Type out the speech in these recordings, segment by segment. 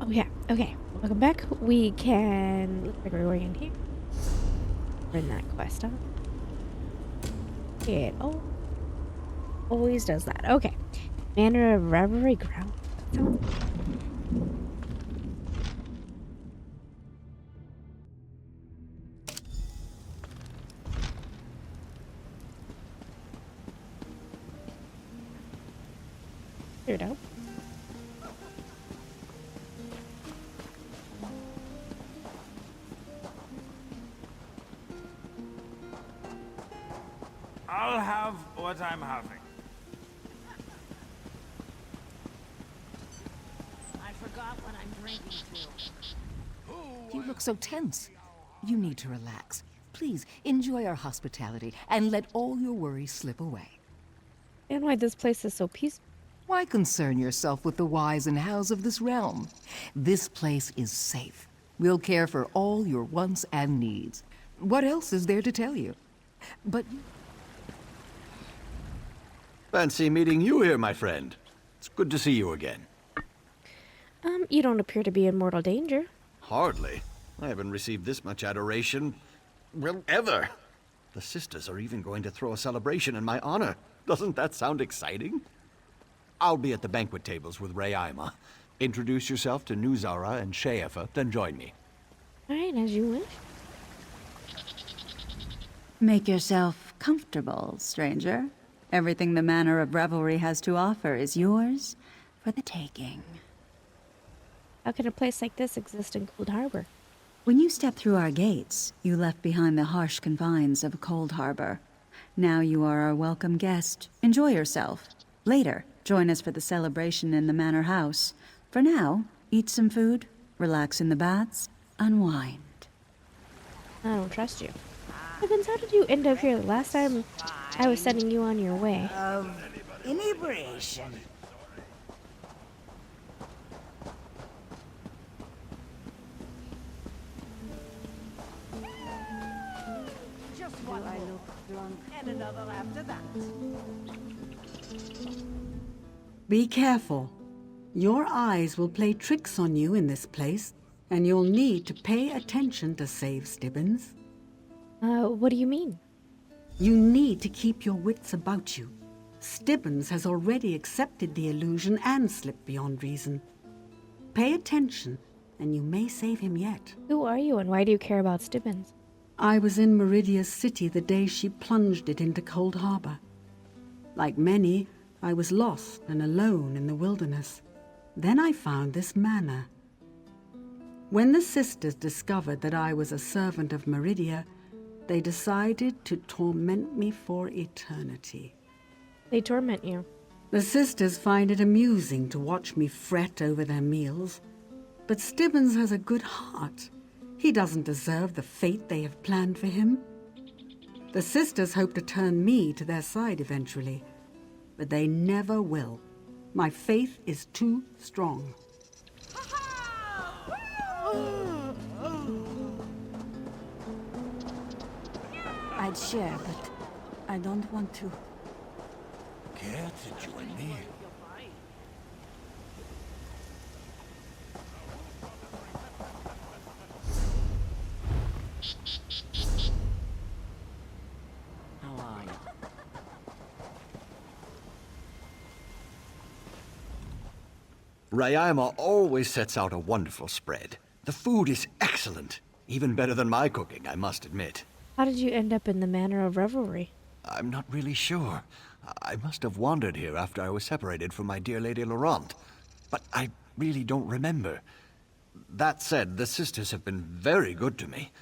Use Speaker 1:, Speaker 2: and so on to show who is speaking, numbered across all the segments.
Speaker 1: Oh yeah, okay. Welcome back. We can... Looks like we're going in here. Bring that quest up. It always does that. Okay. Manor of Revelry Ground. That sounds... Here it out.
Speaker 2: I'll have what I'm having.
Speaker 3: I forgot what I'm drinking to.
Speaker 4: You look so tense. You need to relax. Please, enjoy our hospitality and let all your worries slip away.
Speaker 1: And why this place is so peaceful.
Speaker 4: Why concern yourself with the whys and hows of this realm? This place is safe. We'll care for all your wants and needs. What else is there to tell you? But...
Speaker 5: Fancy meeting you here, my friend. It's good to see you again.
Speaker 1: You don't appear to be in mortal danger.
Speaker 5: Hardly. I haven't received this much adoration, well, ever. The sisters are even going to throw a celebration in my honor. Doesn't that sound exciting? I'll be at the banquet tables with Rayima. Introduce yourself to Nuzara and Sheafa, then join me.
Speaker 1: Alright, as you wish.
Speaker 6: Make yourself comfortable, stranger. Everything the Manor of Revelry has to offer is yours for the taking.
Speaker 1: How can a place like this exist in Cold Harbor?
Speaker 6: When you stepped through our gates, you left behind the harsh confines of Cold Harbor. Now you are our welcome guest. Enjoy yourself. Later, join us for the celebration in the Manor House. For now, eat some food, relax in the baths, unwind.
Speaker 1: I don't trust you. Heavens, how did you end up here? Last time I was sending you on your way.
Speaker 3: Inebriation. Just one I look drunk, and another after that.
Speaker 7: Be careful. Your eyes will play tricks on you in this place, and you'll need to pay attention to save Stibbins.
Speaker 1: What do you mean?
Speaker 7: You need to keep your wits about you. Stibbins has already accepted the illusion and slipped beyond reason. Pay attention, and you may save him yet.
Speaker 1: Who are you and why do you care about Stibbins?
Speaker 7: I was in Meridia's city the day she plunged it into Cold Harbor. Like many, I was lost and alone in the wilderness. Then I found this manor. When the sisters discovered that I was a servant of Meridia, they decided to torment me for eternity.
Speaker 1: They torment you.
Speaker 7: The sisters find it amusing to watch me fret over their meals. But Stibbins has a good heart. He doesn't deserve the fate they have planned for him. The sisters hope to turn me to their side eventually, but they never will. My faith is too strong.
Speaker 6: I'd share, but I don't want to.
Speaker 2: Care to join me?
Speaker 3: How are you?
Speaker 5: Rayima always sets out a wonderful spread. The food is excellent. Even better than my cooking, I must admit.
Speaker 1: How did you end up in the Manor of Revelry?
Speaker 5: I'm not really sure. I must have wandered here after I was separated from my dear Lady Laurent. But I really don't remember. That said, the sisters have been very good to me.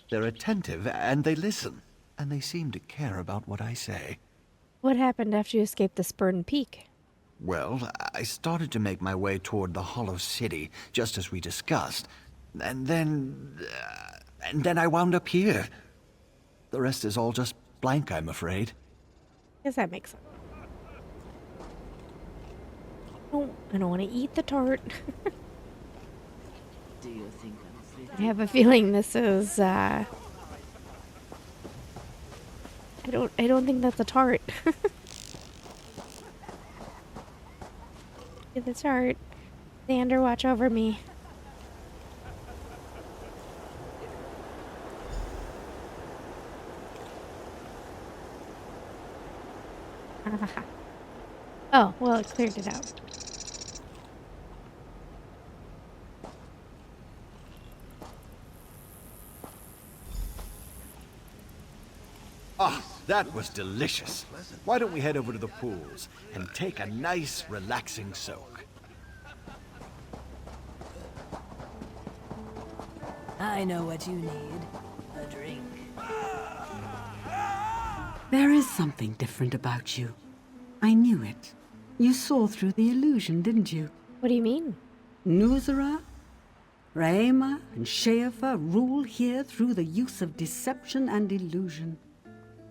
Speaker 5: They're attentive and they listen. And they seem to care about what I say.
Speaker 1: What happened after you escaped the Spurn Peak?
Speaker 5: Well, I started to make my way toward the Hollow City, just as we discussed. And then I wound up here. The rest is all just blank, I'm afraid.
Speaker 1: Guess that makes sense. I don't want to eat the tart.
Speaker 3: Do you think I'm fit?
Speaker 1: I have a feeling this is, I don't think that's a tart. Get the tart. Xander, watch over me. Oh, well, it cleared it out.
Speaker 5: Ah, that was delicious. Why don't we head over to the pools and take a nice, relaxing soak?
Speaker 3: I know what you need. A drink.
Speaker 7: There is something different about you. I knew it. You saw through the illusion, didn't you?
Speaker 1: What do you mean?
Speaker 7: Nuzera, Raema, and Sheafa rule here through the use of deception and illusion.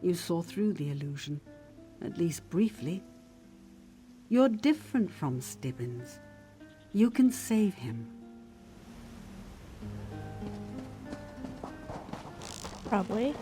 Speaker 7: You saw through the illusion, at least briefly. You're different from Stibbins. You can save him.
Speaker 1: Probably.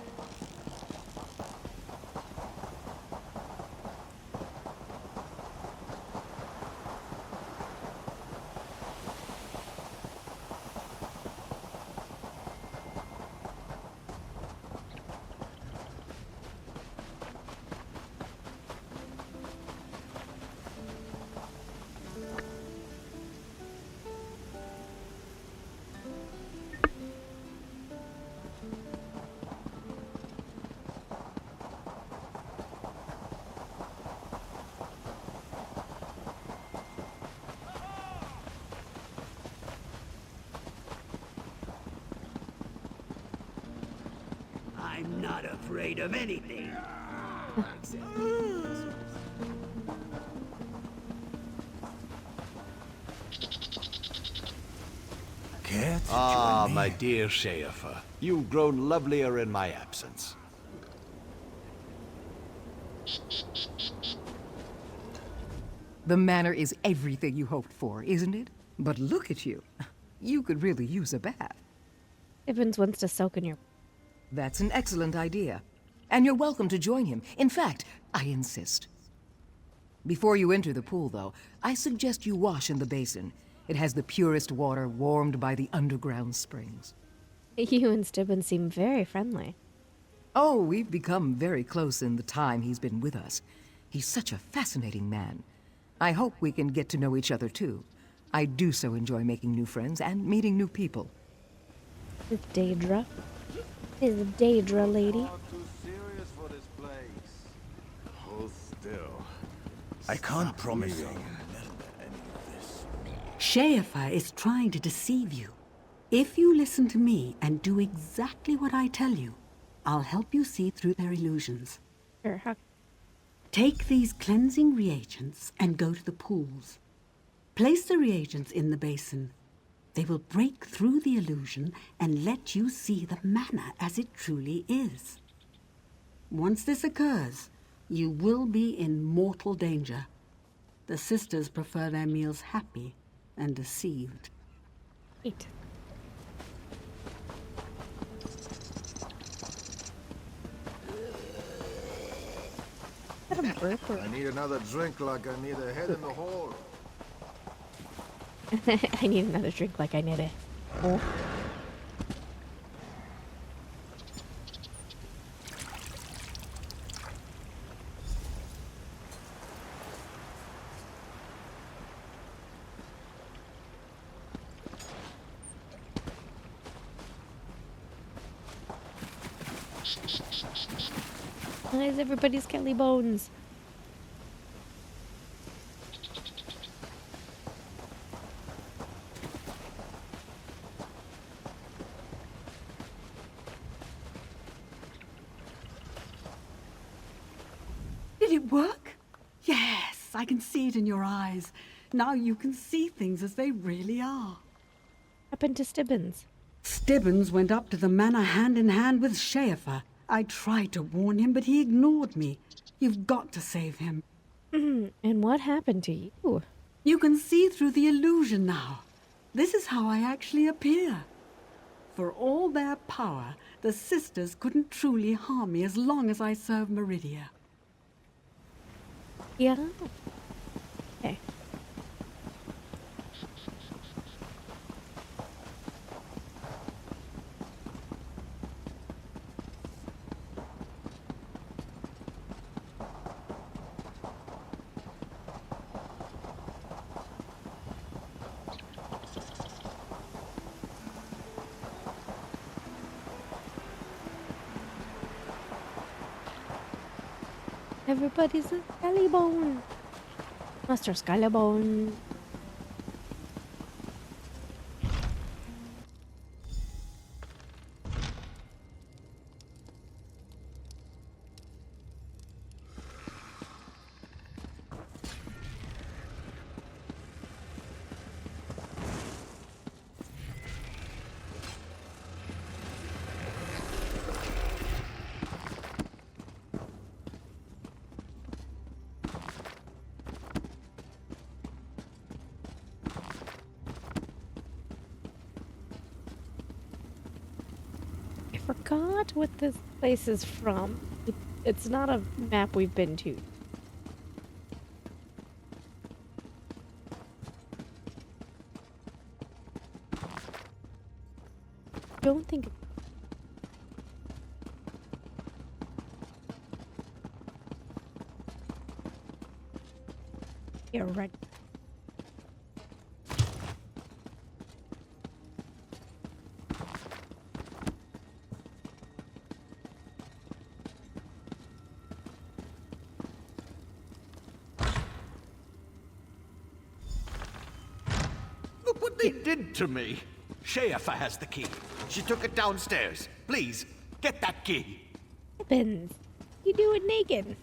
Speaker 8: I'm not afraid of anything.
Speaker 2: Care to
Speaker 5: Ah,
Speaker 2: join me?
Speaker 5: my dear Sheafa, you've grown lovelier in my absence.
Speaker 4: The manor is everything you hoped for, isn't it? But look at you. You could really use a bath.
Speaker 1: Evans wants to soak in your...
Speaker 4: That's an excellent idea. And you're welcome to join him. In fact, I insist. Before you enter the pool, though, I suggest you wash in the basin. It has the purest water warmed by the underground springs.
Speaker 1: You and Stibbins seem very friendly.
Speaker 4: Oh, we've become very close in the time he's been with us. He's such a fascinating man. I hope we can get to know each other, too. I do so enjoy making new friends and meeting new people.
Speaker 1: It's Daedra. Is the Daedra lady.
Speaker 2: Too serious for this place. Hold still. I can't promise you.
Speaker 7: Sheafa is trying to deceive you. If you listen to me and do exactly what I tell you, I'll help you see through their illusions.
Speaker 1: Sure, how...
Speaker 7: Take these cleansing reagents and go to the pools. Place the reagents in the basin. They will break through the illusion and let you see the manor as it truly is. Once this occurs, you will be in mortal danger. The sisters prefer their meals happy and deceived.
Speaker 1: Eat. Is that a burp or...
Speaker 2: I need another drink like I need a head in the hole.
Speaker 1: I need another drink like I need it. Oh. Where's everybody's Kelly Bones?
Speaker 7: Did it work? Yes, I can see it in your eyes. Now you can see things as they really are.
Speaker 1: Happened to Stibbins.
Speaker 7: Stibbins went up to the manor hand in hand with Sheafa. I tried to warn him, but he ignored me. You've got to save him.
Speaker 1: And what happened to you?
Speaker 7: You can see through the illusion now. This is how I actually appear. For all their power, the sisters couldn't truly harm me as long as I serve Meridia.
Speaker 1: Yeah. Okay. Everybody's a skellybone. Master Skellybone. I forgot what this place is from. It's not a map we've been to. Don't think. You're right.
Speaker 5: Look what they did to me. Sheafa has the key. She took it downstairs. Please, get that key.
Speaker 1: Happens. You do it naked.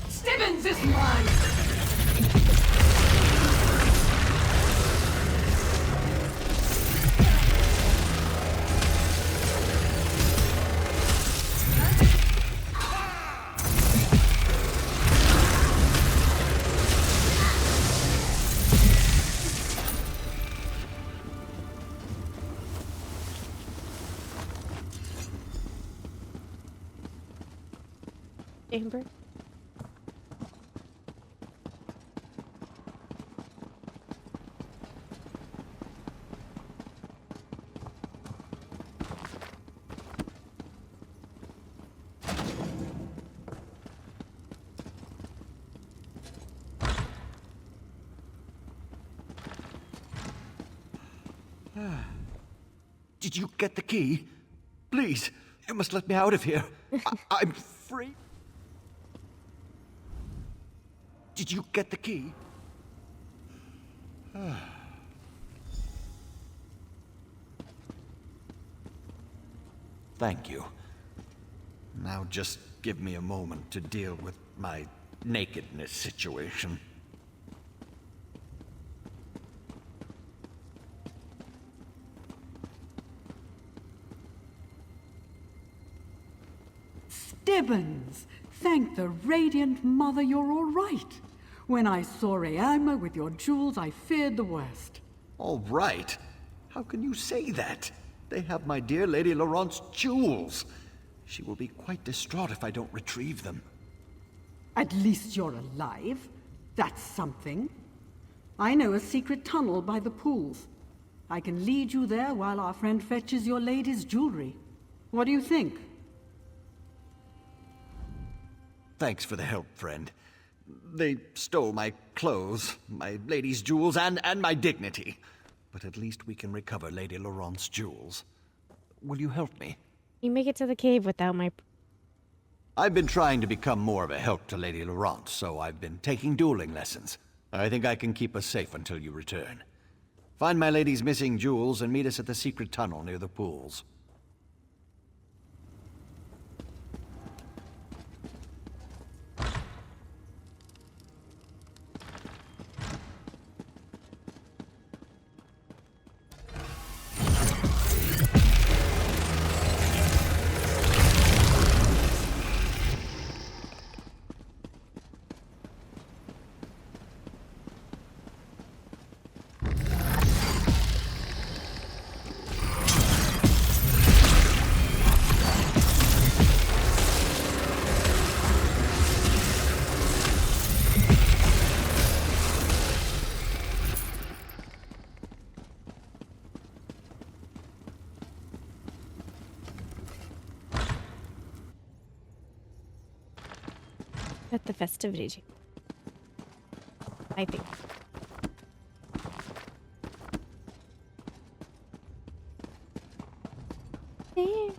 Speaker 7: Stibbins is mine!
Speaker 1: Amber.
Speaker 5: Did you get the key? Please, you must let me out of here. I'm free. Did you get the key? Thank you. Now just give me a moment to deal with my nakedness situation.
Speaker 7: Stibbins! Thank the Radiant Mother you're all right. When I saw Rayama with your jewels, I feared the worst.
Speaker 5: All right. How can you say that? They have my dear Lady Laurent's jewels. She will be quite distraught if I don't retrieve them.
Speaker 7: At least you're alive. That's something. I know a secret tunnel by the pools. I can lead you there while our friend fetches your lady's jewelry. What do you think?
Speaker 5: Thanks for the help, friend. They stole my clothes, my lady's jewels, and my dignity. But at least we can recover Lady Laurent's jewels. Will you help me?
Speaker 1: You make it to the cave without my...
Speaker 5: I've been trying to become more of a help to Lady Laurent, so I've been taking dueling lessons. I think I can keep us safe until you return. Find my lady's missing jewels and meet us at the secret tunnel near the pools.
Speaker 1: At the festivity. I think. There.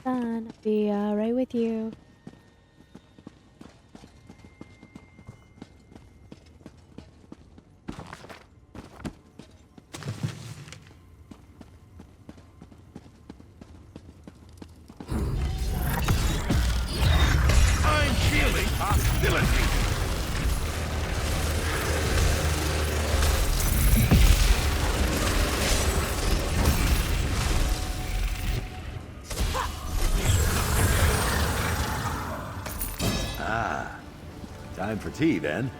Speaker 1: Gonna be alright with you.
Speaker 2: I'm feeling hostility.
Speaker 9: Time for tea, then.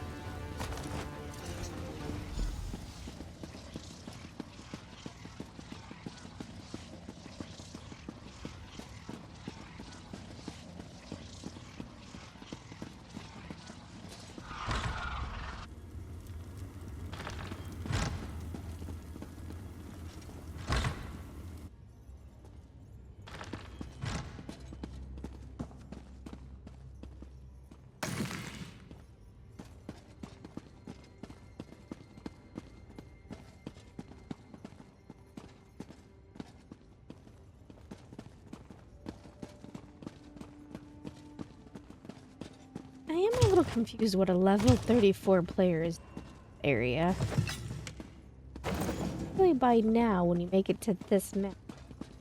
Speaker 1: I am a little confused what a level 34 player is area. Really by now, when you make it to this map,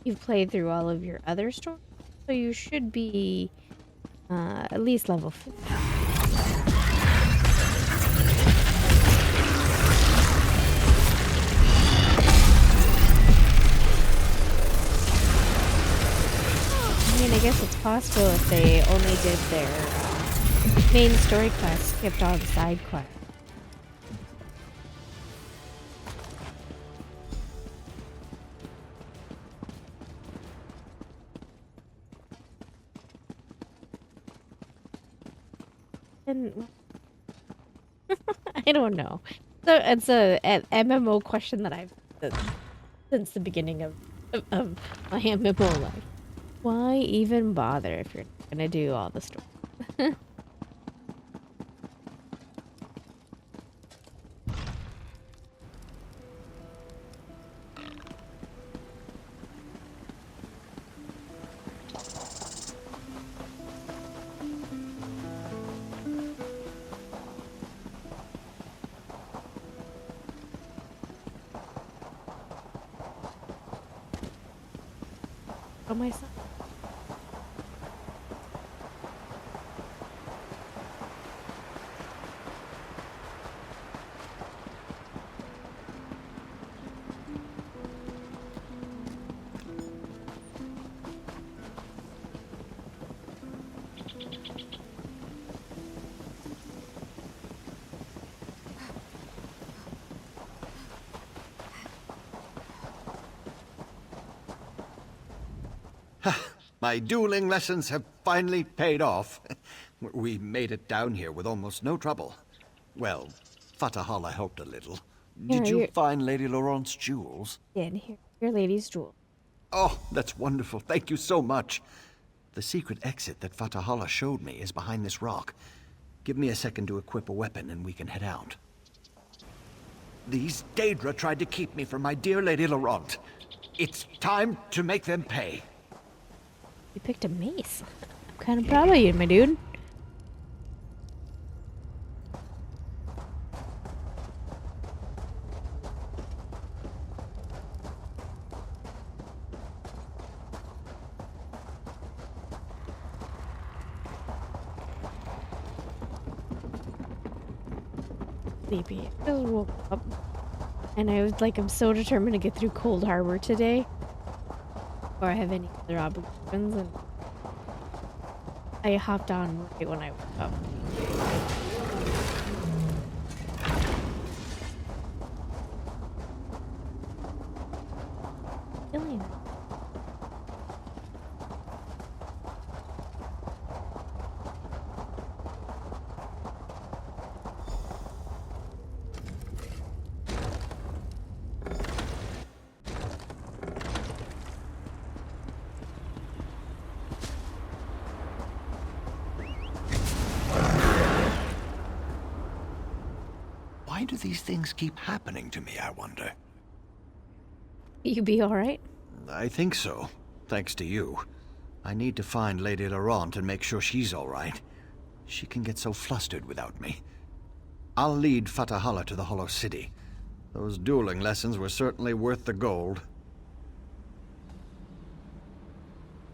Speaker 1: you've played through all of your other stories, so you should be at least level 50. I mean, I guess it's possible if they only did their main story quest, skipped all the side quests. And I don't know. So it's an MMO question that I've since the beginning of my MMO life. Why even bother if you're not gonna do all the story? Oh, my son.
Speaker 5: My dueling lessons have finally paid off. We made it down here with almost no trouble. Well, Fatahala helped a little. Did you find Lady Laurent's jewels?
Speaker 1: Here, your lady's jewel.
Speaker 5: Oh, that's wonderful. Thank you so much. The secret exit that Fatahala showed me is behind this rock. Give me a second to equip a weapon and we can head out. These Daedra tried to keep me from my dear Lady Laurent. It's time to make them pay.
Speaker 1: You picked a mace. I'm kind of proud of you, my dude. Sleepy. I just woke up and I was like, I'm so determined to get through Cold Harbor today. Before I have any other obligations, and I hopped on right when I woke up. Killing.
Speaker 5: Why do these things keep happening to me, I wonder?
Speaker 1: You be alright?
Speaker 5: I think so, thanks to you. I need to find Lady Laurent and make sure she's alright. She can get so flustered without me. I'll lead Fatahala to the Hollow City. Those dueling lessons were certainly worth the gold.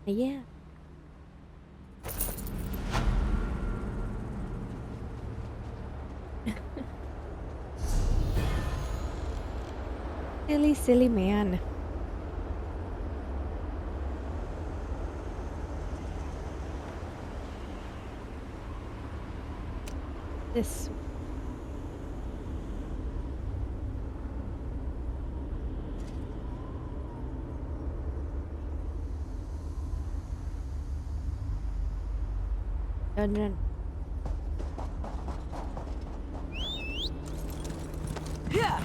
Speaker 1: Yeah. Silly, silly man. This. Dungeon.
Speaker 3: Yeah.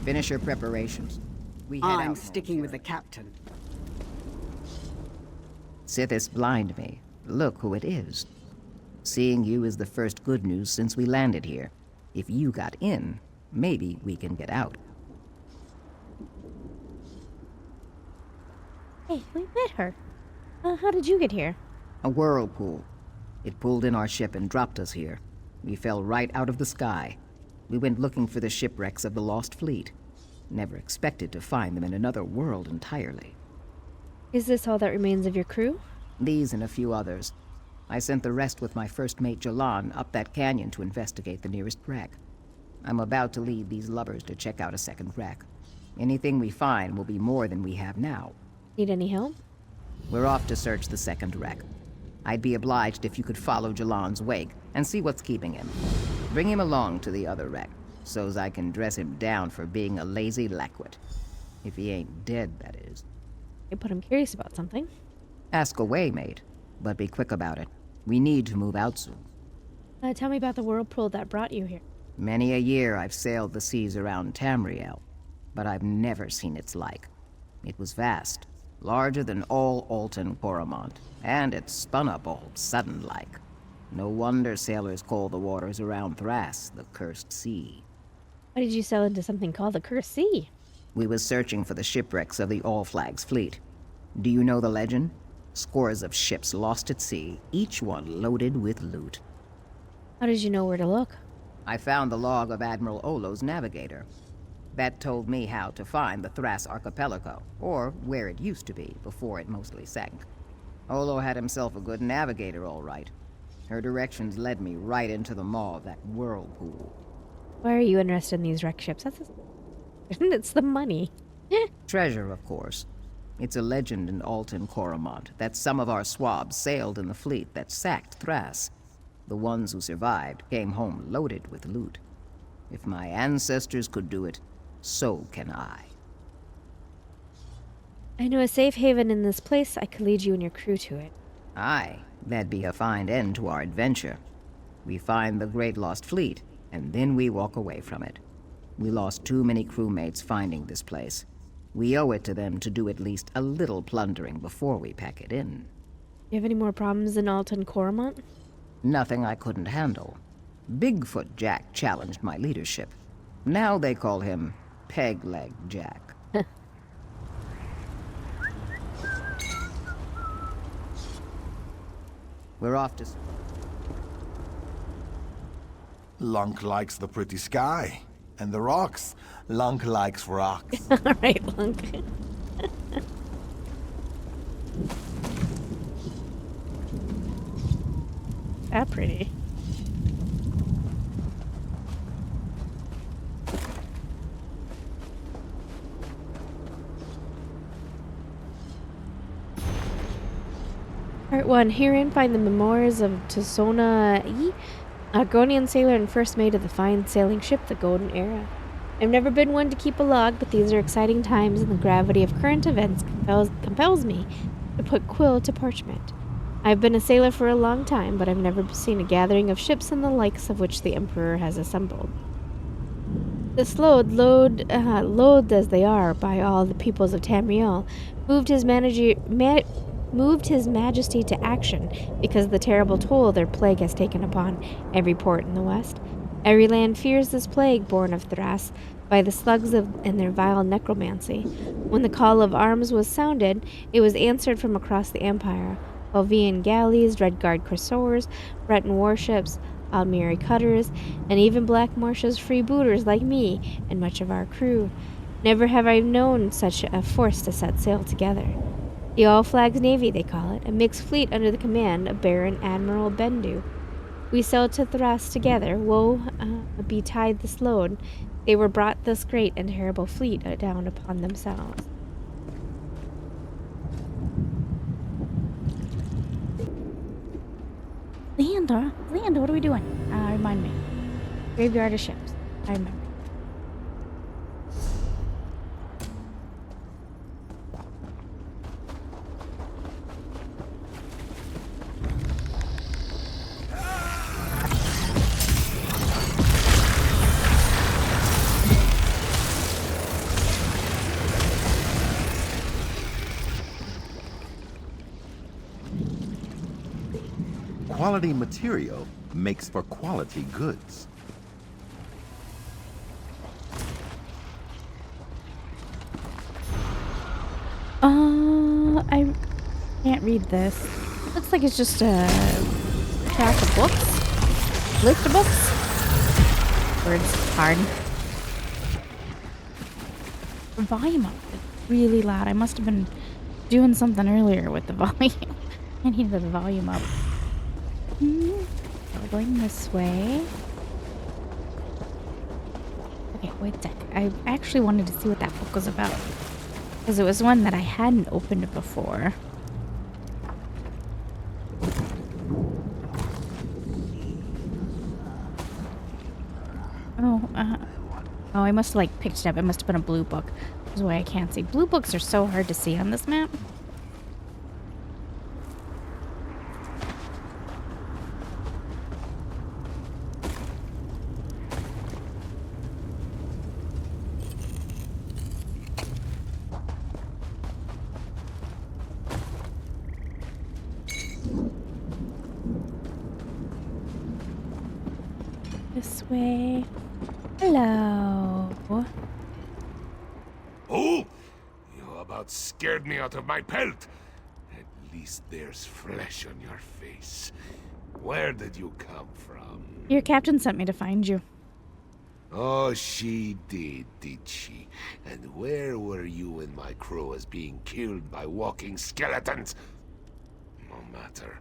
Speaker 4: Finish your preparations. We head
Speaker 7: I'm
Speaker 4: out.
Speaker 7: sticking with the captain.
Speaker 4: Sithis blind me. Look who it is. Seeing you is the first good news since we landed here. If you got in, maybe we can get out.
Speaker 1: Hey, we met her. How did you get here?
Speaker 4: A whirlpool. It pulled in our ship and dropped us here. We fell right out of the sky. We went looking for the shipwrecks of the lost fleet. Never expected to find them in another world entirely.
Speaker 1: Is this all that remains of your crew?
Speaker 4: These and a few others. I sent the rest with my first mate Jalan up that canyon to investigate the nearest wreck. I'm about to lead these lubbers to check out a second wreck. Anything we find will be more than we have now.
Speaker 1: Need any help?
Speaker 4: We're off to search the second wreck. I'd be obliged if you could follow Jalan's wake and see what's keeping him. Bring him along to the other wreck, so's I can dress him down for being a lazy lackwit. If he ain't dead, that is.
Speaker 1: But I'm curious about something.
Speaker 4: Ask away, mate, but be quick about it. We need to move out soon.
Speaker 1: Tell me about the whirlpool that brought you here.
Speaker 4: Many a year I've sailed the seas around Tamriel, but I've never seen its like. It was vast, larger than all Alton Coromont, and it spun up all sudden-like. No wonder sailors call the waters around Thras the Cursed Sea.
Speaker 1: Why did you sail into something called the Cursed Sea?
Speaker 4: We was searching for the shipwrecks of the All Flags fleet. Do you know the legend? Scores of ships lost at sea, each one loaded with loot.
Speaker 1: How did you know where to look?
Speaker 4: I found the log of Admiral Olo's navigator. That told me how to find the Thras archipelago, or where it used to be before it mostly sank. Olo had himself a good navigator, all right. Her directions led me right into the maw of that whirlpool.
Speaker 1: Why are you interested in these wreck ships? It's the money.
Speaker 4: Treasure, of course. It's a legend in Alton Coromont that some of our swabs sailed in the fleet that sacked Thras.
Speaker 10: The ones who survived came home loaded with loot. If my ancestors could do it, so can I.
Speaker 1: I know a safe haven in this place. I could lead you and your crew to it.
Speaker 10: Aye, that'd be a fine end to our adventure. We find the Great Lost Fleet, and then we walk away from it. We lost too many crewmates finding this place. We owe it to them to do at least a little plundering before we pack it in.
Speaker 1: You have any more problems in Alton Coromont?
Speaker 10: Nothing I couldn't handle. Bigfoot Jack challenged my leadership. Now they call him Peg Leg Jack. We're off to...
Speaker 2: Lunk likes the pretty sky. And the rocks. Lunk likes rocks.
Speaker 1: Alright, Lunk. That pretty. Part 1. Herein find the memoirs of Tsona E, a Argonian sailor and first mate of the fine sailing ship, the Golden Era. I've never been one to keep a log, but these are exciting times, and the gravity of current events compels me to put quill to parchment. I've been a sailor for a long time, but I've never seen a gathering of ships and the likes of which the Emperor has assembled. This loathed as they are by all the peoples of Tamriel, moved his majesty to action because of the terrible toll their plague has taken upon every port in the west. Every land fears this plague born of Thras by the slugs and their vile necromancy. When the call of arms was sounded, it was answered from across the empire. Helvian galleys, Dreadguard cursors, Breton warships, Almiri cutters, and even Black Marsh's freebooters like me and much of our crew. Never have I known such a force to set sail together. The All-Flags Navy, they call it, a mixed fleet under the command of Baron Admiral Bendu. We sailed to Thras together. Woe betide this load. They were brought this great and terrible fleet down upon themselves.
Speaker 11: Leander, what are we doing? Remind me. Graveyard of ships. I remember.
Speaker 9: Quality material makes for quality goods.
Speaker 11: I can't read this. Looks like it's just a track of books. List of books. Words hard. The volume up is really loud. I must have been doing something earlier with the volume. I needed the volume up. We're going this way. Okay, wait a sec. I actually wanted to see what that book was about. Because it was one that I hadn't opened before. Oh, I must have like picked it up. It must have been a blue book. That's why I can't see. Blue books are so hard to see on this map. This way. Hello.
Speaker 12: Oh! You about scared me out of my pelt. At least there's flesh on your face. Where did you come from?
Speaker 11: Your captain sent me to find you.
Speaker 12: Oh, she did she? And where were you when my crew was being killed by walking skeletons? No matter.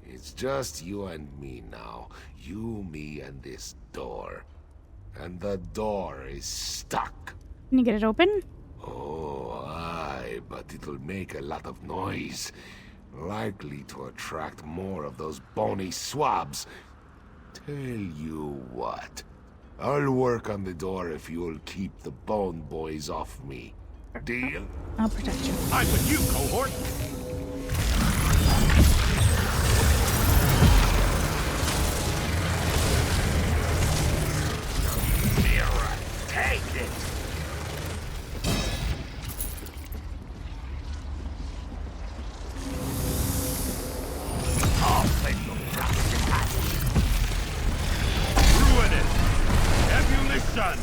Speaker 12: It's just you and me now. You, me, and this door. And the door is stuck.
Speaker 11: Can you get it open?
Speaker 12: Oh, aye, but it'll make a lot of noise. Likely to attract more of those bony swabs. Tell you what. I'll work on the door if you'll keep the bone boys off me. Deal?
Speaker 11: I'll protect you.
Speaker 2: I'm with you, cohort.
Speaker 12: Mirror, take it!
Speaker 2: Ruin it! Ebullition!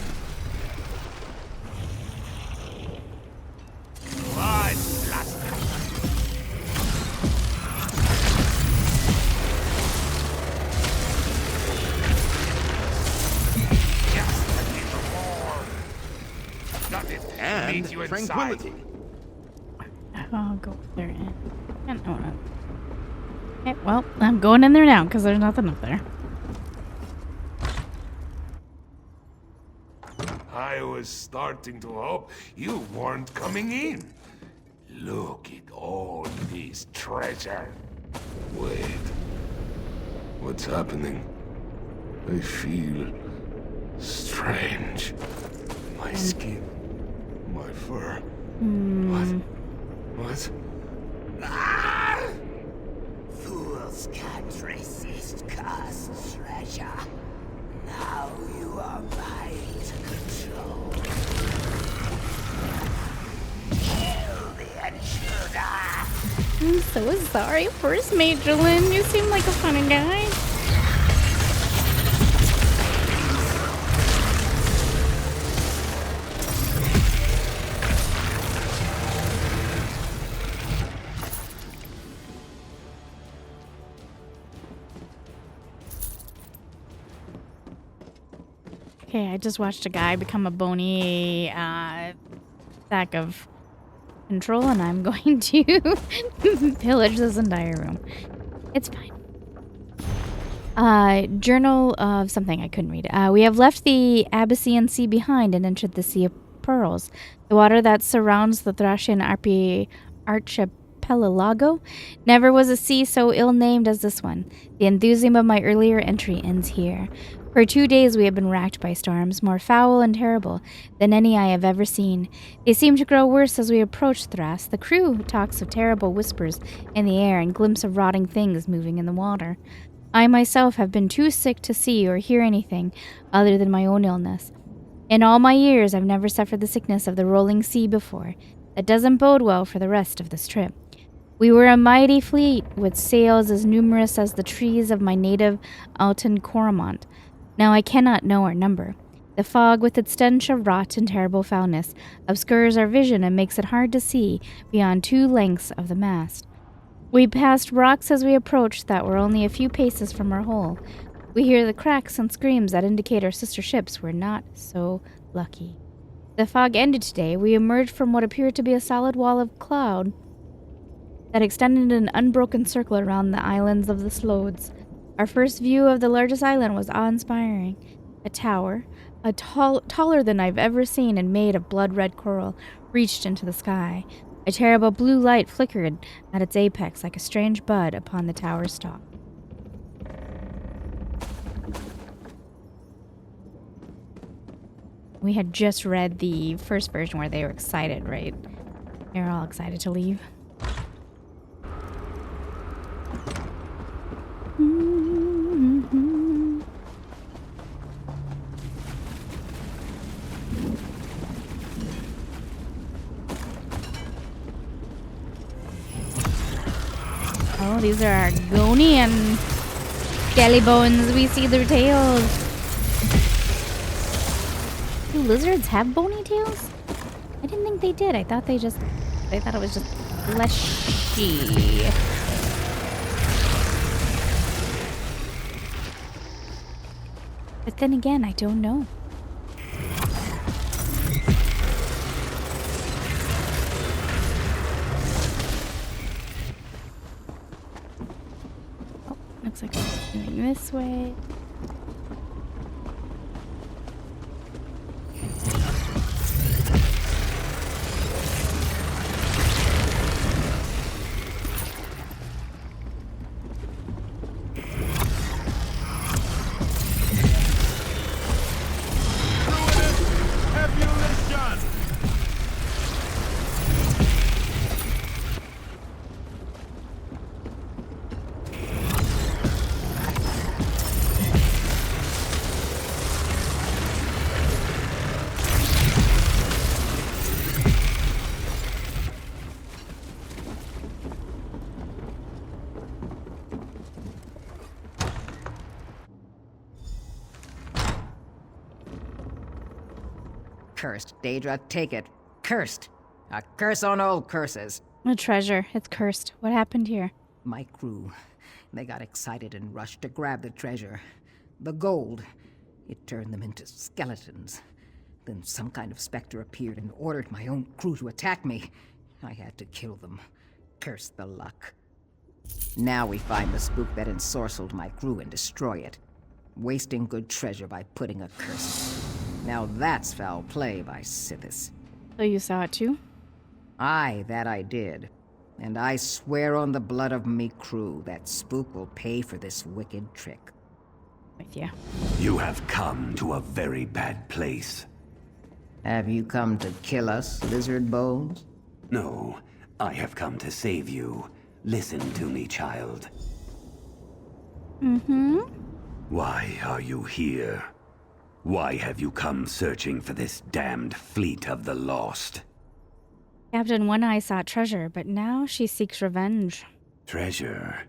Speaker 9: And tranquility.
Speaker 11: I'll go there. Okay, well, I'm going in there now because there's nothing up there.
Speaker 12: I was starting to hope you weren't coming in. Look at all this treasure. Wait. What's happening? I feel strange. My skin. My fur. What? Ah!
Speaker 8: Fools can't resist cursed treasure. Now you are mine to control. Kill the intruder!
Speaker 11: I'm so sorry, First Majorlin. You seem like a funny guy. Okay, I just watched a guy become a bony sack of control, and I'm going to pillage this entire room. It's fine. Journal of something I couldn't read. We have left the Abyssinian Sea behind and entered the Sea of Pearls. The water that surrounds the Thracian archipelago. Never was a sea so ill-named as this one. The enthusiasm of my earlier entry ends here. For 2 days we have been racked by storms, more foul and terrible than any I have ever seen. They seem to grow worse as we approach Thras. The crew talks of terrible whispers in the air and glimpses of rotting things moving in the water. I myself have been too sick to see or hear anything other than my own illness. In all my years, I've never suffered the sickness of the rolling sea before. That doesn't bode well for the rest of this trip. We were a mighty fleet, with sails as numerous as the trees of my native Alton Coromant. Now I cannot know our number. The fog, with its stench of rot and terrible foulness, obscures our vision and makes it hard to see beyond 2 lengths of the mast. We passed rocks as we approached that were only a few paces from our hull. We hear the cracks and screams that indicate our sister ships were not so lucky. The fog ended today. We emerged from what appeared to be a solid wall of cloud that extended in an unbroken circle around the islands of the Slodes. Our first view of the largest island was awe-inspiring. A tower, taller than I've ever seen and made of blood-red coral, reached into the sky. A terrible blue light flickered at its apex like a strange bud upon the tower's top. We had just read the first version where they were excited, right? They were all excited to leave. Oh, these are Argonian skelly bones. We see their tails. Do lizards have bony tails? I didn't think they did. I thought they thought it was just fleshy. But then again, I don't know. Oh, looks like I'm doing this way.
Speaker 10: Cursed, Daedra, take it. Cursed. A curse on all curses.
Speaker 11: A treasure. It's cursed. What happened here?
Speaker 10: My crew, they got excited and rushed to grab the treasure. The gold. It turned them into skeletons. Then some kind of specter appeared and ordered my own crew to attack me. I had to kill them. Curse the luck. Now we find the spook that ensorcelled my crew and destroy it. Wasting good treasure by putting a curse. Now that's foul play by Sithis.
Speaker 11: So you saw it too?
Speaker 10: Aye, that I did. And I swear on the blood of me crew that spook will pay for this wicked trick.
Speaker 11: With you.
Speaker 13: You have come to a very bad place.
Speaker 10: Have you come to kill us, lizard bones?
Speaker 13: No, I have come to save you. Listen to me, child.
Speaker 11: Mm-hmm.
Speaker 13: Why are you here? Why have you come searching for this damned fleet of the lost?
Speaker 11: Captain One Eye sought treasure, but now she seeks revenge.
Speaker 13: Treasure?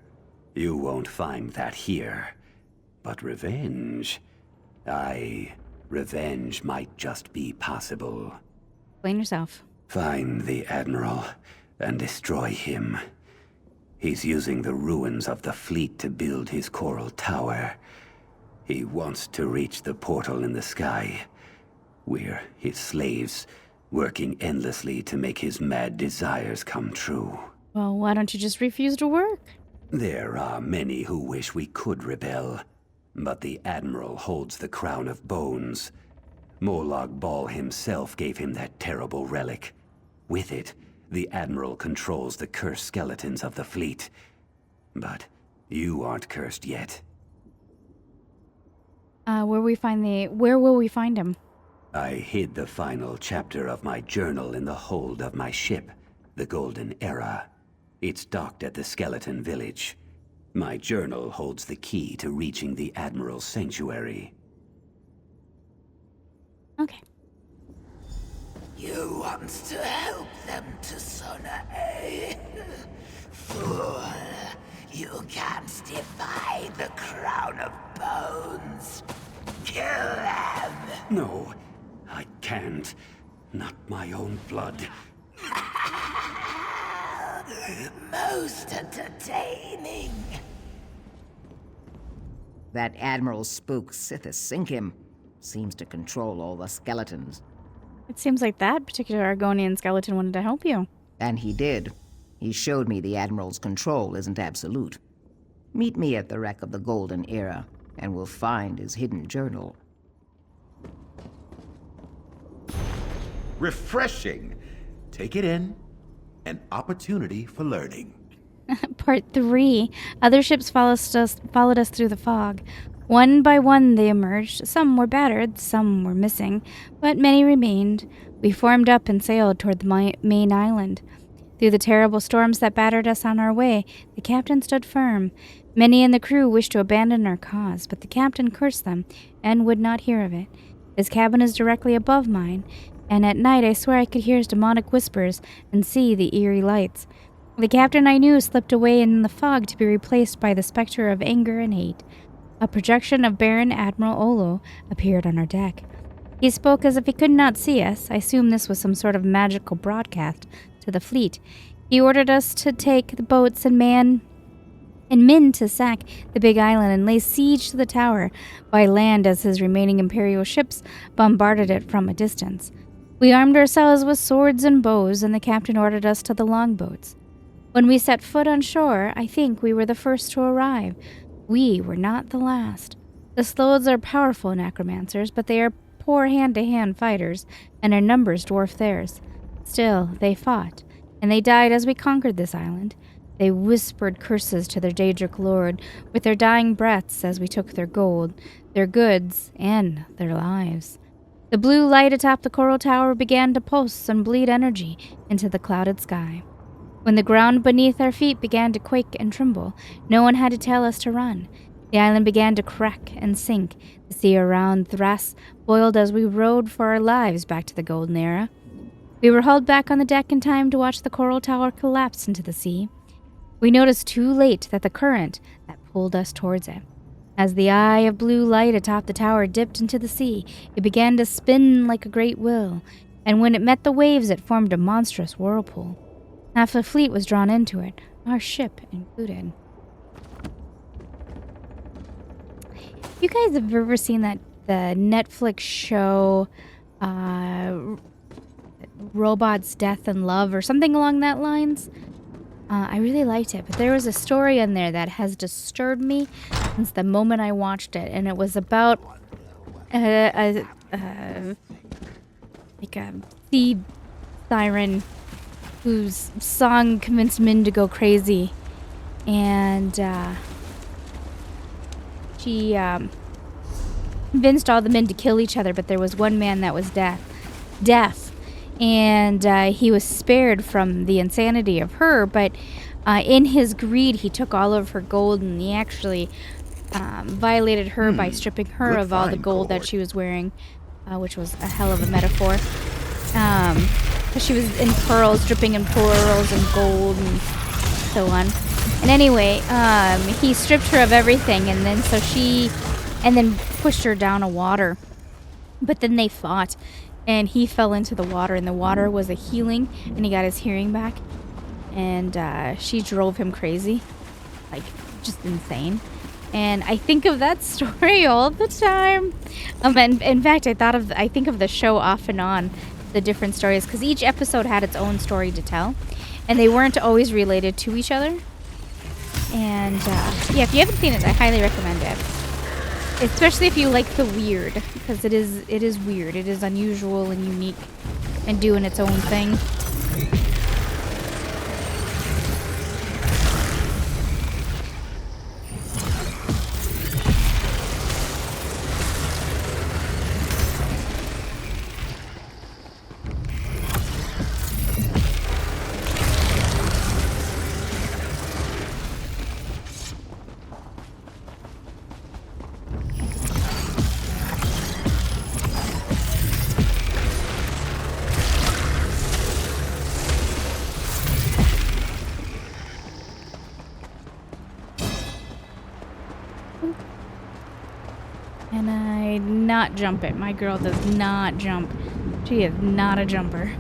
Speaker 13: You won't find that here. But revenge? Revenge might just be possible.
Speaker 11: Explain yourself.
Speaker 13: Find the Admiral and destroy him. He's using the ruins of the fleet to build his coral tower. He wants to reach the portal in the sky. We're his slaves, working endlessly to make his mad desires come true.
Speaker 11: Well, why don't you just refuse to work?
Speaker 13: There are many who wish we could rebel, but the Admiral holds the crown of bones. Molag Bal himself gave him that terrible relic. With it, the Admiral controls the cursed skeletons of the fleet. But you aren't cursed yet.
Speaker 11: Where will we find him?
Speaker 13: I hid the final chapter of my journal in the hold of my ship, the Golden Era. It's docked at the skeleton village. My journal holds the key to reaching the Admiral's sanctuary.
Speaker 11: Okay.
Speaker 8: You want to help them to Sona, eh? Fool, you can't defy the crown of bones. Kill them!
Speaker 13: No, I can't. Not my own blood.
Speaker 8: Most entertaining.
Speaker 10: That Admiral spook Sithis, sink him. Seems to control all the skeletons.
Speaker 11: It seems like that particular Argonian skeleton wanted to help you.
Speaker 10: And he did. He showed me the Admiral's control isn't absolute. Meet me at the wreck of the Golden Era, and we'll find his hidden journal.
Speaker 14: Refreshing. Take it in. An opportunity for learning.
Speaker 11: Part 3. Other ships followed us through the fog. One by one they emerged. Some were battered, some were missing, but many remained. We formed up and sailed toward the main island. Through the terrible storms that battered us on our way, the captain stood firm. Many in the crew wished to abandon our cause, but the captain cursed them and would not hear of it. His cabin is directly above mine, and at night I swear I could hear his demonic whispers and see the eerie lights. The captain I knew slipped away in the fog to be replaced by the specter of anger and hate. A projection of Baron Admiral Olo appeared on our deck. He spoke as if he could not see us. I assume this was some sort of magical broadcast to the fleet. He ordered us to take the boats and men to sack the big island and lay siege to the tower by land as his remaining Imperial ships bombarded it from a distance. We armed ourselves with swords and bows, and the captain ordered us to the longboats. When we set foot on shore, I think we were the first to arrive. We were not the last. The Slodes are powerful necromancers, but they are poor hand-to-hand fighters, and our numbers dwarf theirs. Still, they fought, and they died as we conquered this island. They whispered curses to their Daedric lord with their dying breaths as we took their gold, their goods, and their lives. The blue light atop the coral tower began to pulse and bleed energy into the clouded sky. When the ground beneath our feet began to quake and tremble, no one had to tell us to run. The island began to crack and sink. The sea around Thras boiled as we rowed for our lives back to the Golden Era. We were hauled back on the deck in time to watch the coral tower collapse into the sea. We noticed too late that the current that pulled us towards it. As the eye of blue light atop the tower dipped into the sea, it began to spin like a great wheel, and when it met the waves, it formed a monstrous whirlpool. Half the fleet was drawn into it, our ship included. You guys have ever seen the Netflix show, Robots, Death, and Love, or something along that lines? I really liked it, but there was a story in there that has disturbed me since the moment I watched it, and it was about like a sea siren whose song convinced men to go crazy, and she convinced all the men to kill each other, but there was one man that was deaf. And he was spared from the insanity of her, but in his greed, he took all of her gold, and he actually violated her by stripping her of all the gold that she was wearing, which was a hell of a metaphor. Because she was in pearls, dripping in pearls and gold and so on. And anyway, he stripped her of everything, and then then pushed her down a water. But then they fought. And he fell into the water, and the water was a healing, and he got his hearing back. And she drove him crazy, like just insane. And I think of that story all the time. And in fact, I think of the show off and on, the different stories, because each episode had its own story to tell, and they weren't always related to each other. And yeah, if you haven't seen it, I highly recommend it. Especially if you like the weird, because it is weird. It is unusual and unique and doing its own thing. And I not jump it. My girl does not jump. She is not a jumper.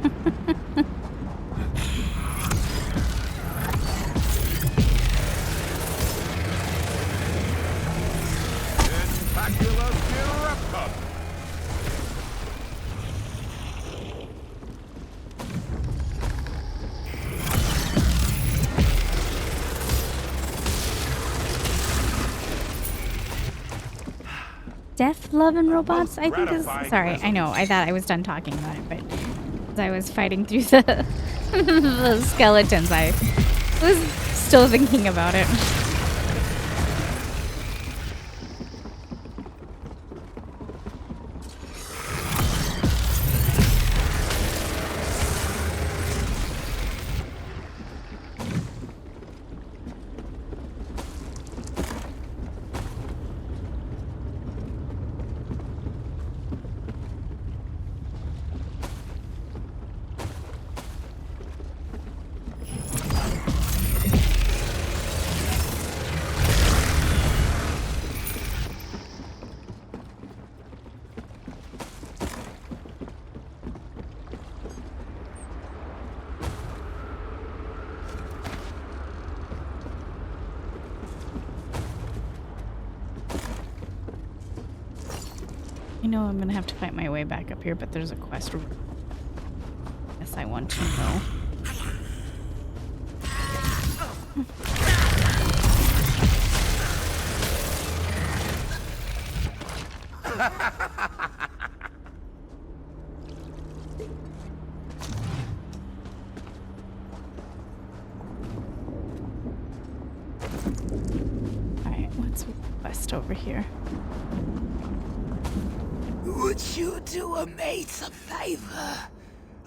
Speaker 11: Death, Love, and Robots, I think is... Sorry, I know. I thought I was done talking about it, but as I was fighting through the, the skeletons, I was still thinking about it. I know I'm gonna have to fight my way back up here, but there's a quest. Yes, I want to know. Alright, what's the quest over here?
Speaker 8: Would you do a mate a favor?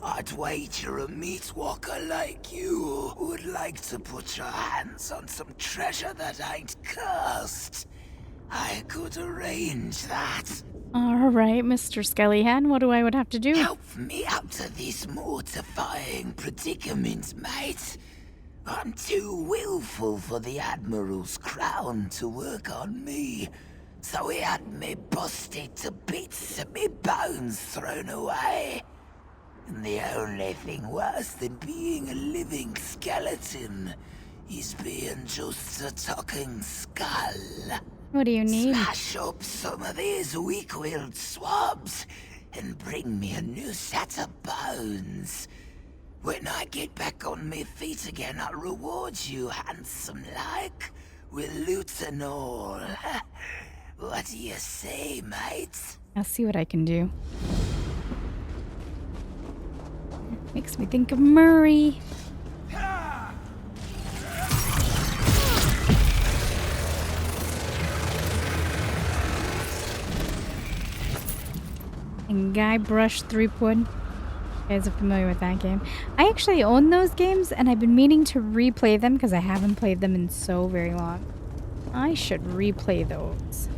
Speaker 8: I'd wager a meat walker like you would like to put your hands on some treasure that ain't cursed. I could arrange that.
Speaker 11: Alright, Mr. Skellyhead, what do I would have to do?
Speaker 8: Help me out of this mortifying predicament, mate. I'm too willful for the Admiral's crown to work on me. So he had me busted to bits and me bones thrown away. And the only thing worse than being a living skeleton is being just a talking skull.
Speaker 11: What do you need?
Speaker 8: Smash up some of these weak-willed swabs and bring me a new set of bones. When I get back on my feet again, I'll reward you handsome-like with loot and all. What do you say, mate?
Speaker 11: I'll see what I can do. Makes me think of Murray. And Guybrush Threepwood. You guys are familiar with that game. I actually own those games, and I've been meaning to replay them because I haven't played them in so very long. I should replay those.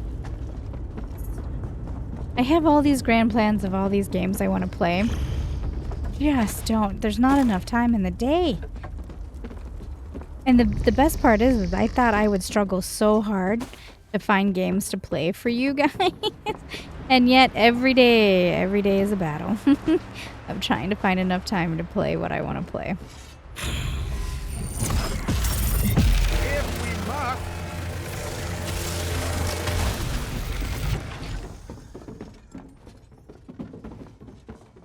Speaker 11: I have all these grand plans of all these games I want to play. Just don't. There's not enough time in the day. And the best part is I thought I would struggle so hard to find games to play for you guys. And yet every day is a battle. I'm trying to find enough time to play what I want to play.
Speaker 9: If we must.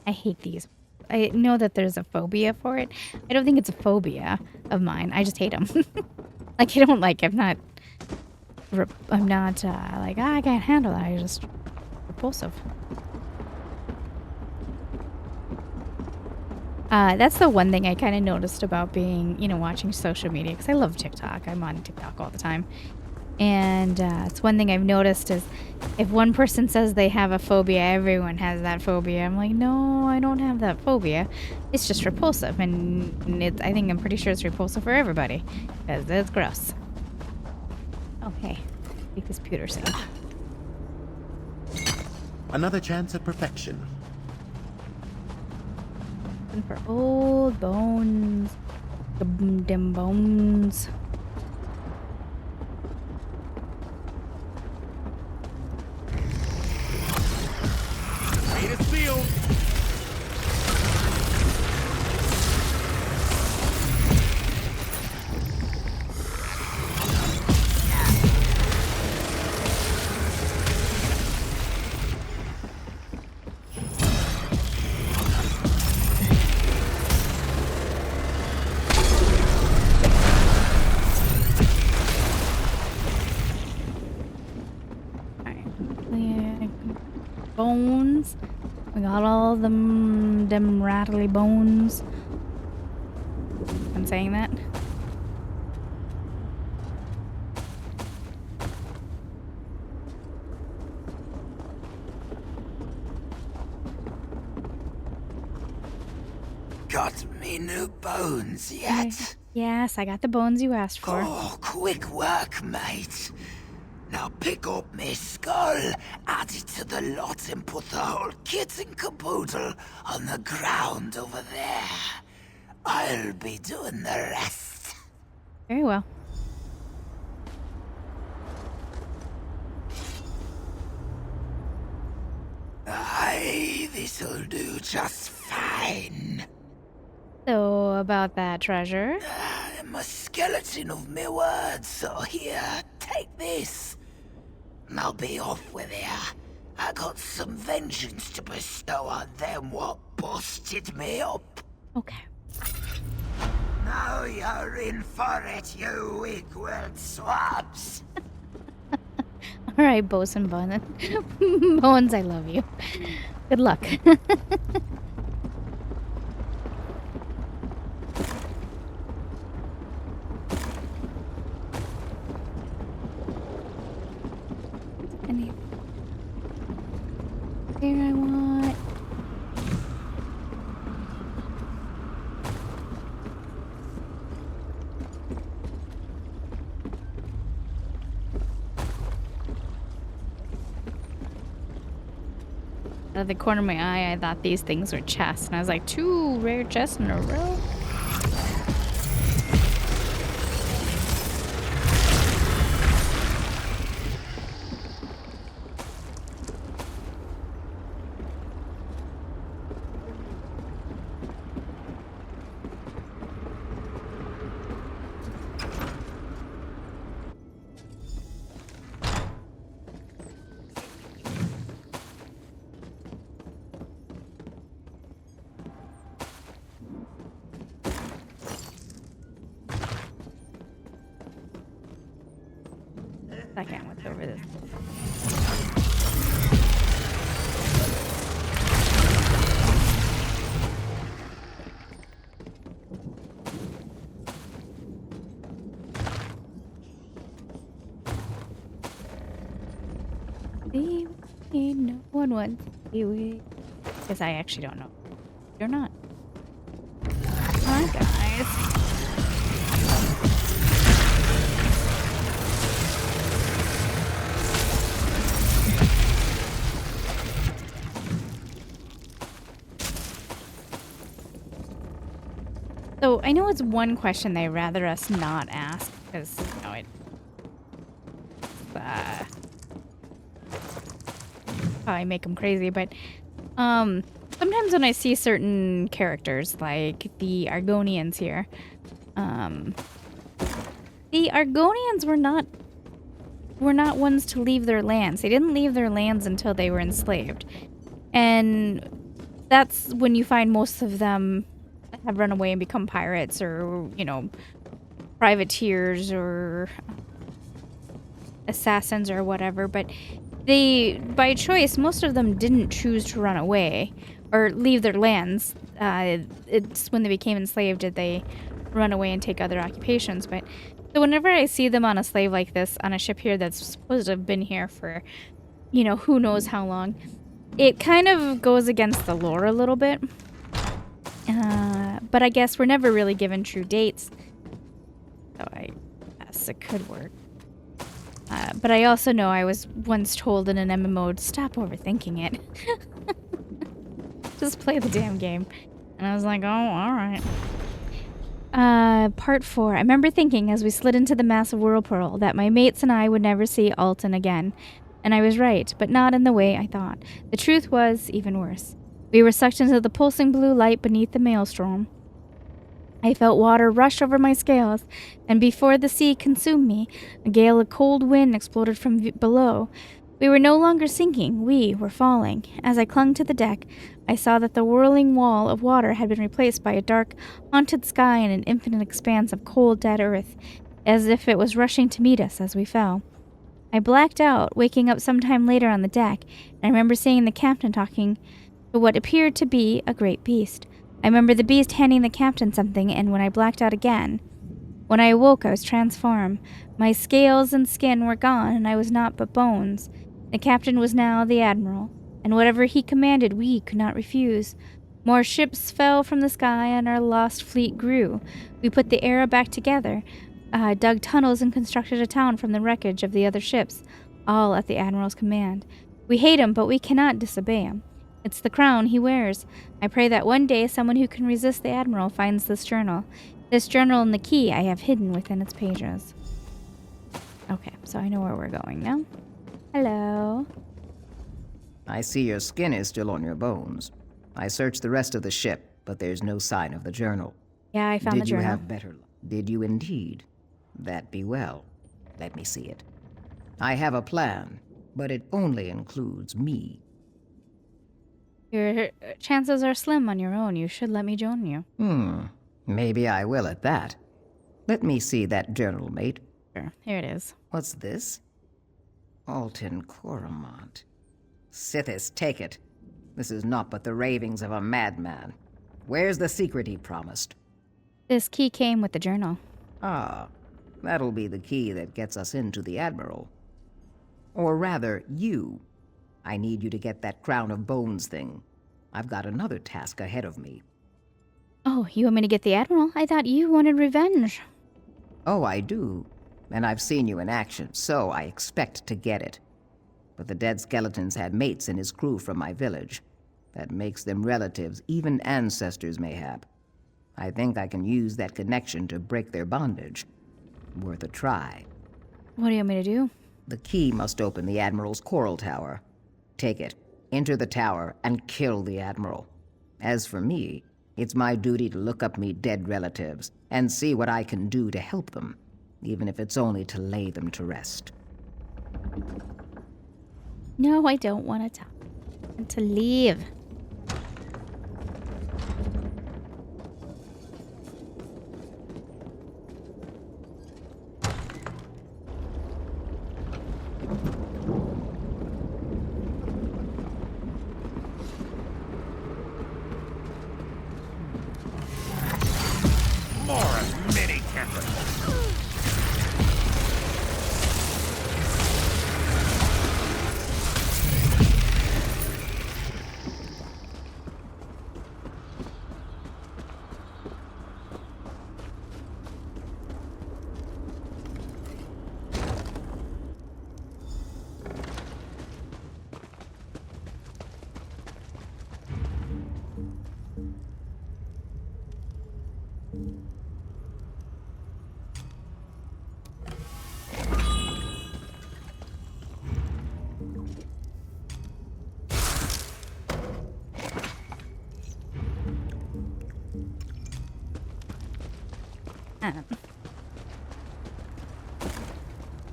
Speaker 11: I hate these. I know that there's a phobia for it. I don't think it's a phobia of mine. I just hate them. Like, I don't like, I'm not like, I can't handle that. I just repulsive. That's the one thing I kind of noticed about being, watching social media, because I love TikTok. I'm on TikTok all the time. And it's one thing I've noticed is if one person says they have a phobia, everyone has that phobia. I'm like, no, I don't have that phobia. It's just repulsive. And I'm pretty sure it's repulsive for everybody because it's gross. Oh, hey. Take this pewter save.
Speaker 14: Another chance at perfection.
Speaker 11: And for old bones. Them bones.
Speaker 9: Made it sealed.
Speaker 11: Bones. We got all them rattly bones. I'm saying that.
Speaker 8: Got me new bones yet?
Speaker 11: Yes, I got the bones you asked for.
Speaker 8: Oh, quick work, mate. Now pick up me skull, add it to the lot, and put the whole kit and caboodle on the ground over there. I'll be doing the rest.
Speaker 11: Very well.
Speaker 8: Aye, this'll do just fine.
Speaker 11: So, about that treasure?
Speaker 8: I'm a skeleton of me words, so here, take this. And I'll be off with you. I got some vengeance to bestow on them what busted me up.
Speaker 11: Okay.
Speaker 8: Now you're in for it, you weak-willed swabs.
Speaker 11: Alright, Bosun Bones. Bones, I love you. Good luck. Here I want. Out of the corner of my eye, I thought these things were chests, and I was like, 2 rare chests in a row. second what's over this. No one wants seaweed. Because I actually don't know. You're not. Hi, guys. So I know it's one question they'd rather us not ask because, you know, probably make them crazy, but sometimes when I see certain characters like the Argonians here, the Argonians were not ones to leave their lands. They didn't leave their lands until they were enslaved, and that's when you find most of them have run away and become pirates or, you know, privateers or assassins or whatever. But they, by choice, most of them didn't choose to run away or leave their lands. It's when they became enslaved did they run away and take other occupations. But so whenever I see them on a slave like this on a ship here that's supposed to have been here for, you know, who knows how long, it kind of goes against the lore a little bit. But I guess we're never really given true dates. So I guess it could work. But I also know I was once told in an MMO to stop overthinking it. Just play the damn game. And I was like, oh, alright. Part 4. I remember thinking as we slid into the massive whirlpool that my mates and I would never see Alton again. And I was right, but not in the way I thought. The truth was even worse. We were sucked into the pulsing blue light beneath the maelstrom. I felt water rush over my scales, and before the sea consumed me, a gale of cold wind exploded from below. We were no longer sinking, we were falling. As I clung to the deck, I saw that the whirling wall of water had been replaced by a dark, haunted sky and an infinite expanse of cold, dead earth, as if it was rushing to meet us as we fell. I blacked out, waking up sometime later on the deck, and I remember seeing the captain talking to what appeared to be a great beast. I remember the beast handing the captain something, and when I blacked out again. When I awoke, I was transformed. My scales and skin were gone, and I was naught but bones. The captain was now the admiral, and whatever he commanded we could not refuse. More ships fell from the sky, and our lost fleet grew. We put the era back together, dug tunnels and constructed a town from the wreckage of the other ships, all at the admiral's command. We hate him, but we cannot disobey him. It's the crown he wears. I pray that one day someone who can resist the Admiral finds this journal. This journal and the key I have hidden within its pages. Okay, so I know where we're going now. Hello.
Speaker 10: I see your skin is still on your bones. I searched the rest of the ship, but there's no sign of the journal.
Speaker 11: Yeah, I found the journal.
Speaker 10: Did you have better luck? Did you indeed? That be well. Let me see it. I have a plan, but it only includes me.
Speaker 11: Your chances are slim on your own. You should let me join you.
Speaker 10: Maybe I will at that. Let me see that journal, mate.
Speaker 11: Sure, here it is.
Speaker 10: What's this? Alton Coromont. Sithis, take it. This is naught but the ravings of a madman. Where's the secret he promised?
Speaker 11: This key came with the journal.
Speaker 10: Ah, that'll be the key that gets us into the Admiral. Or rather, you. I need you to get that crown of bones thing. I've got another task ahead of me.
Speaker 11: Oh, you want me to get the Admiral? I thought you wanted revenge.
Speaker 10: Oh, I do. And I've seen you in action, so I expect to get it. But the dead skeletons had mates in his crew from my village. That makes them relatives, even ancestors mayhap. I think I can use that connection to break their bondage. Worth a try.
Speaker 11: What do you want me to do?
Speaker 10: The key must open the Admiral's coral tower. Take it, enter the tower, and kill the Admiral. As for me, it's my duty to look up me dead relatives and see what I can do to help them, even if it's only to lay them to rest.
Speaker 11: No, I don't want to talk. I want to leave.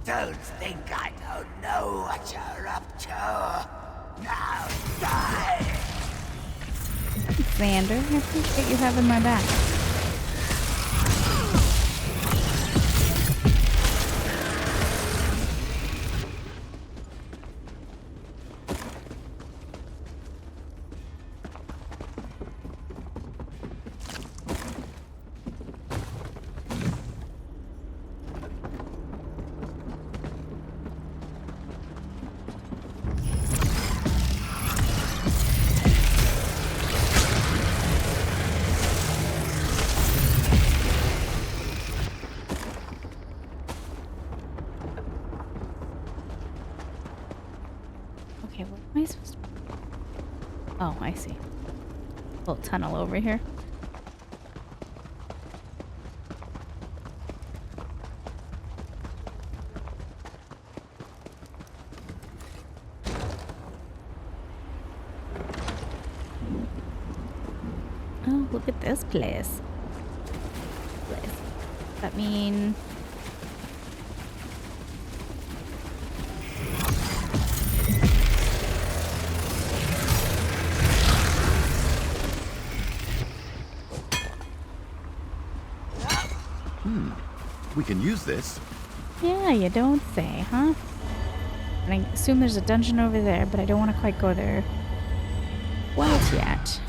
Speaker 8: Don't think I don't know what you're up to. Now die!
Speaker 11: Xander, I appreciate you having my back. Okay, what am I supposed to... Oh, I see. Little tunnel over here. Oh, look at this place. Does that mean...
Speaker 14: We can use this.
Speaker 11: Yeah, you don't say, huh? And I assume there's a dungeon over there, but I don't want to quite go there quite yet.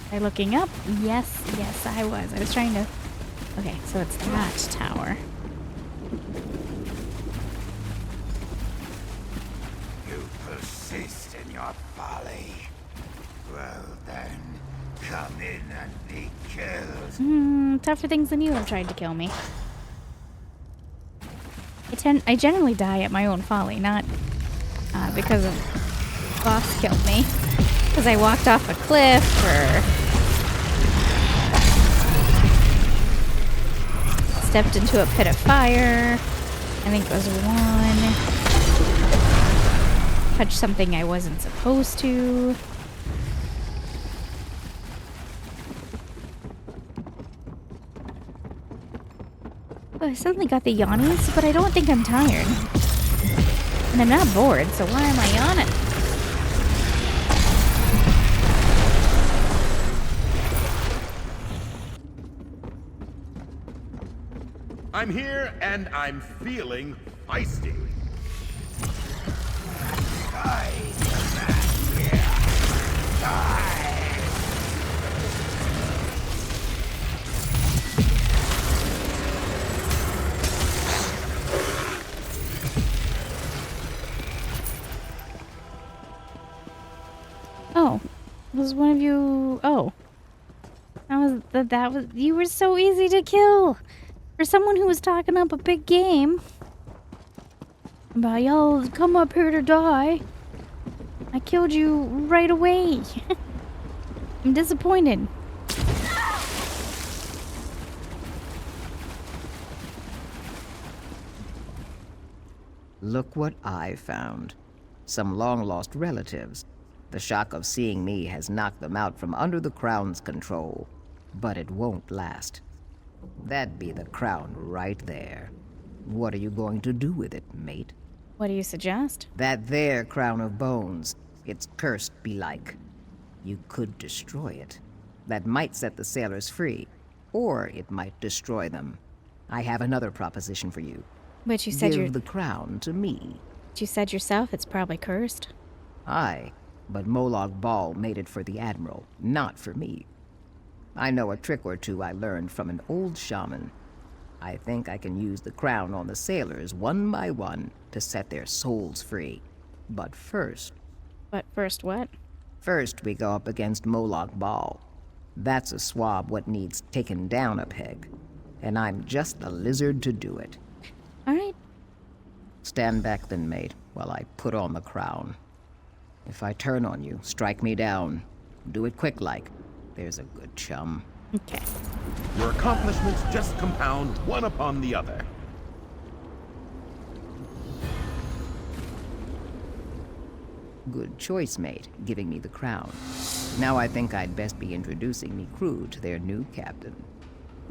Speaker 11: Am I looking up? Yes, yes, I was. I was trying to... Okay, so it's that tower.
Speaker 8: You persist in your folly. Well then, come in and be killed.
Speaker 11: Tougher things than you have tried to kill me. I generally die at my own folly, not because a boss killed me. Because I walked off a cliff, or stepped into a pit of fire. I think it was one. Touched something I wasn't supposed to. Oh, I suddenly got the yawnies, but I don't think I'm tired. And I'm not bored, so why am I yawning?
Speaker 9: I'm here and I'm feeling feisty.
Speaker 11: Oh, was one of you? Oh, that was you were so easy to kill for someone who was talking up a big game about y'all come up here to die. I killed you right away. I'm disappointed.
Speaker 10: Look what I found. Some long-lost relatives. The shock of seeing me has knocked them out from under the crown's control. But it won't last. That'd be the crown right there. What are you going to do with it, mate?
Speaker 11: What do you suggest?
Speaker 10: That there crown of bones. It's cursed belike. You could destroy it. That might set the sailors free. Or it might destroy them. I have another proposition for you.
Speaker 11: But you said
Speaker 10: Give the crown to me.
Speaker 11: But you said yourself it's probably cursed.
Speaker 10: Aye, but Molag Bal made it for the Admiral, not for me. I know a trick or two I learned from an old shaman. I think I can use the crown on the sailors one by one to set their souls free. But first...
Speaker 11: But first what?
Speaker 10: First we go up against Molag Bal. That's a swab what needs taken down a peg. And I'm just the lizard to do it.
Speaker 11: Alright.
Speaker 10: Stand back then, mate, while I put on the crown. If I turn on you, strike me down. Do it quick-like. There's a good chum.
Speaker 11: Okay.
Speaker 9: Your accomplishments just compound one upon the other.
Speaker 10: Good choice, mate, giving me the crown. Now I think I'd best be introducing me crew to their new captain.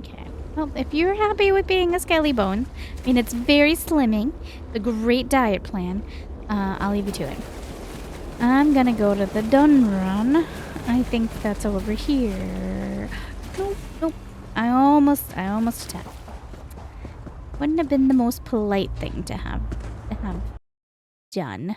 Speaker 11: Okay. Well, if you're happy with being a skelly bones, I mean, it's very slimming. It's a great diet plan. I'll leave you to it. I'm gonna go to the dun run. I think that's over here. Nope, nope. I almost attacked. Wouldn't have been the most polite thing to have done.